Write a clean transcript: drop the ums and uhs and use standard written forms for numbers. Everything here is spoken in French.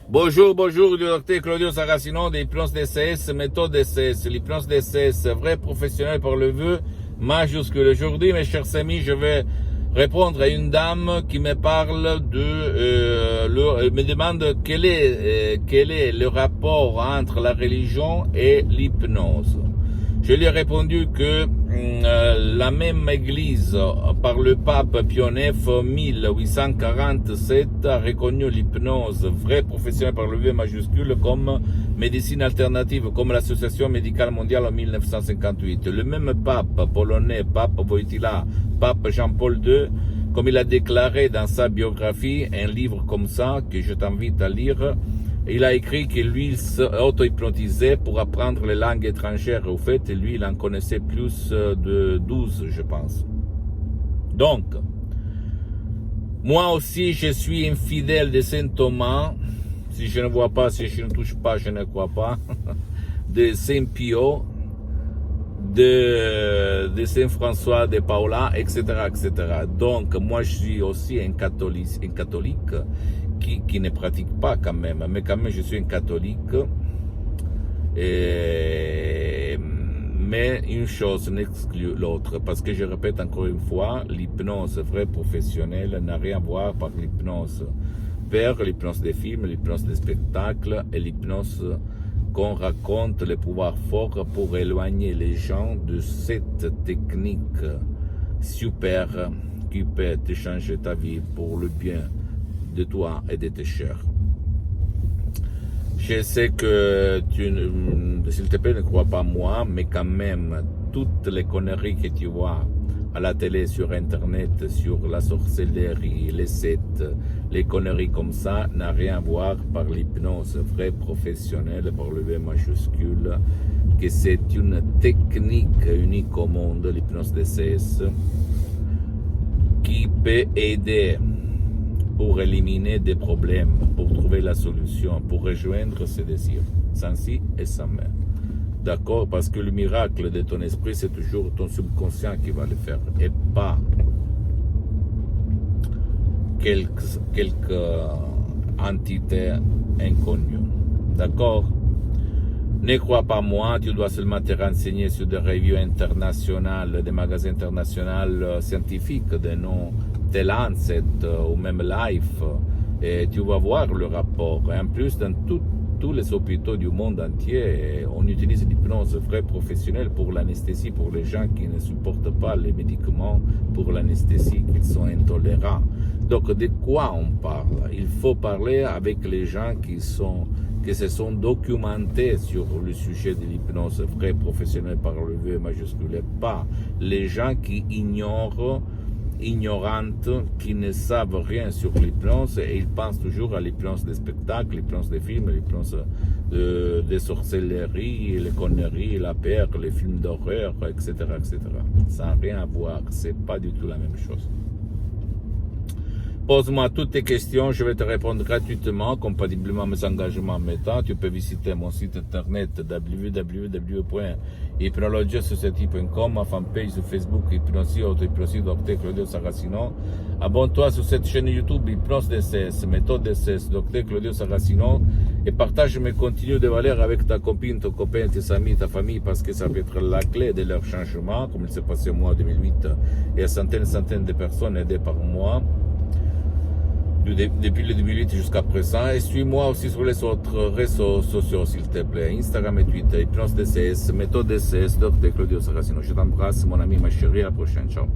Bonjour, bonjour, le docteur Claudio Saracino de l'hypnose DCS, méthode DCS, l'hypnose DCS, vrai professionnel par le vœu majuscule. Aujourd'hui, mes chers amis, je vais répondre à une dame qui me parle me demande quel est le rapport entre la religion et l'hypnose. Je lui ai répondu que la même église par le pape Pie IX 1847 a reconnu l'hypnose vrai professionnel par le V majuscule comme médecine alternative, comme l'association médicale mondiale en 1958. Le même pape polonais, pape Wojtyła, pape Jean-Paul II, comme il a déclaré dans sa biographie, un livre comme ça que je t'invite à lire, il a écrit que lui, il s'auto-hypnotisait pour apprendre les langues étrangères. Au fait, lui, il en connaissait plus de 12, je pense. Donc, moi aussi, je suis infidèle de Saint Thomas. Si je ne vois pas, si je ne touche pas, je ne crois pas. De Saint Pio, de Saint François de Paula, etc., etc. Donc, moi, je suis aussi un catholique qui ne pratique pas quand même, mais quand même je suis un catholique. Mais une chose n'exclut l'autre, parce que je répète encore une fois, l'hypnose vraie professionnelle n'a rien à voir par l'hypnose vers l'hypnose des films, l'hypnose des spectacles et l'hypnose qu'on raconte les pouvoirs forts pour éloigner les gens de cette technique super qui peut te changer ta vie pour le bien de toi et de tes chers. Je sais que s'il te plaît, ne crois pas moi, mais quand même, toutes les conneries que tu vois à la télé, sur Internet, sur la sorcellerie, les sectes, les conneries comme ça, n'a rien à voir par l'hypnose vraie professionnelle, par le V majuscule, que c'est une technique unique au monde, l'hypnose DCS, qui peut aider pour éliminer des problèmes, pour trouver la solution, pour rejoindre ses désirs, sans si et sans mais. D'accord? Parce que le miracle de ton esprit, c'est toujours ton subconscient qui va le faire, et pas quelques entités inconnues. D'accord? Ne crois pas moi, tu dois seulement te renseigner sur des revues internationales, des magasins internationaux scientifiques, de nom The Lancet ou même Life, et tu vas voir le rapport. Et en plus, dans tous les hôpitaux du monde entier, on utilise l'hypnose vraie professionnelle pour l'anesthésie, pour les gens qui ne supportent pas les médicaments pour l'anesthésie, qui sont intolérants. Donc, de quoi on parle? Il faut parler avec les gens qui se sont documentés sur le sujet de l'hypnose vraie professionnelle par le V majuscule, et pas les gens qui ignorantes, qui ne savent rien sur l'hypnose, et ils pensent toujours à l'hypnose des spectacles, l'hypnose des films, l'hypnose des sorcelleries, les conneries, la peur, les films d'horreur, etc., etc. Ça n'a rien à voir, c'est pas du tout la même chose. Pose-moi toutes tes questions, je vais te répondre gratuitement, compatiblement à mes engagements en mettant. Tu peux visiter mon site internet www.hypnologiasociety.com, ma fanpage sur Facebook, Hypnosie, Auto-Hypnosie, Dr Claudio Saracino. Abonne-toi sur cette chaîne YouTube, Hypnose DCS, méthode DCS, Dr Claudio Saracino, et partage mes contenus de valeur avec ta copine, ton copain, tes amis, ta famille, parce que ça peut être la clé de leur changement, comme il s'est passé moi en 2008, et à centaines de personnes aidées par moi, depuis le 2008 jusqu'à présent. Et suis-moi aussi sur les autres réseaux sociaux, s'il te plaît, Instagram et Twitter, Hypnose DCS, méthode DCS, Dr Claudio Saracino. Je t'embrasse, mon ami, ma chérie, à la prochaine, ciao.